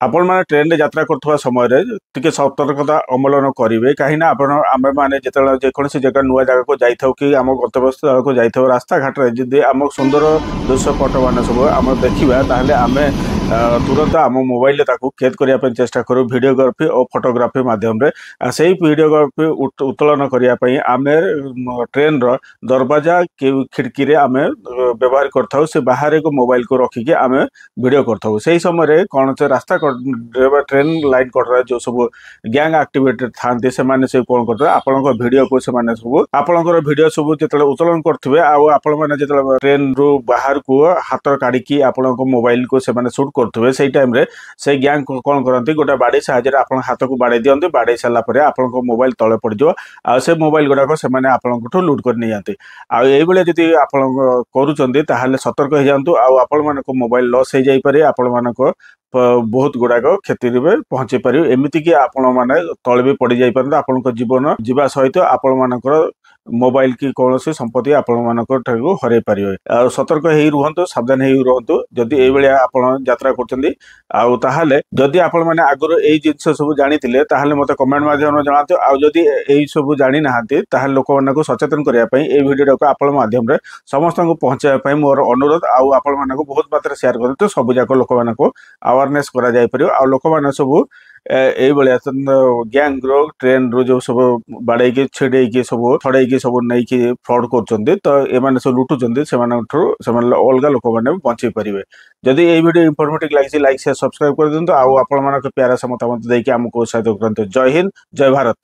आपण मैंने ट्रेन रे यात्रा करथुवा समय रे टिके सतर्कता अवलंबन करेंगे कहीं आपण आमे माने जेतेला जेकोसी जगह नुआ जगह को जाइथाउ कि आम गंतव्य स्थल को जाइथाउ रास्ता घाट रे जदि आम सुंदर दृश्य पट मान सब आम देखा ताहले आमे तुरंत आम मोबाइल ताकू कैद करने चेष्टा करूँ वीडियोग्राफी और फोटोग्राफी माध्यम रे से वीडियोग्राफी उत्तोलन करने आम ट्रेन रो दरवाजा खिड़की रे आम व्यवहार करथाउ से बाहर को मोबाइल को रखिके आम वीडियो करथाउ से समय कौन से रास्ता ट्रेन लाइन कटर जो सब गैंग एक्टिविटी थांती से कौन करते आपण वीडियो को सब आपणकर वीडियो सब जो उत्तोलन करेंगे आपण मैंने जो ट्रेन रु बाहर को हाथ काढ़ी आपण मोबाइल को सुट करेंगे से टाइम रे से गैंग कौन करती गोटे बाड़ी साहाଯ୍य आप हाथ को बाड़े दिंते बाड़े सारापर आप मोबाइल तले पड़ो आ से मोबाइल गुड़ाक से आपंठ लुट कर नहीं जाती आईभलिया जब आप करुँच सतर्क हो जातु आपण मान मोबाइल लॉस हो जापे आपण मान बहुत गुड़ाक क्षति में पहुंचे पार एमती कि आपण मैंने तले भी पड़ जापर आपण जीवन जीवा सहित आपण मानकर मोबाइल की कौन सी संपत्ति आपण मानक हर पारे सतर्क हो रुहतु सावधान हो रुहतु जदि ये आप यात्रा कर जदि आपण मैंने आगुरी यही जिनस सब जानी मत कमेंट माध्यम जनातु आदि यही सब जानी ना लोक मान सचेतन करने ये वीडियो को आपण माध्यम समस्त को पहुंचाई मोर अनुरोध आपण मान बहुत मात्रा शेयर करते सब जाक लोक मान अवेयरनेस करा जाय परियो आ लोक मान सब यही गैंग रो ट्रेन रो जो सब बाड़े छिड़े सब छड़े सब नहीं फ्रॉड कर तो ये सब लुटुंट से अलग लोक मैंने बचे पारे जदि ये वीडियो इनफॉर्मेटिव लगी लाइक शेयर सब्सक्राइब कर दिंतु आपण मान प्यारा से मतामत देके आमको उत्साहित करते जय हिंद जय भारत।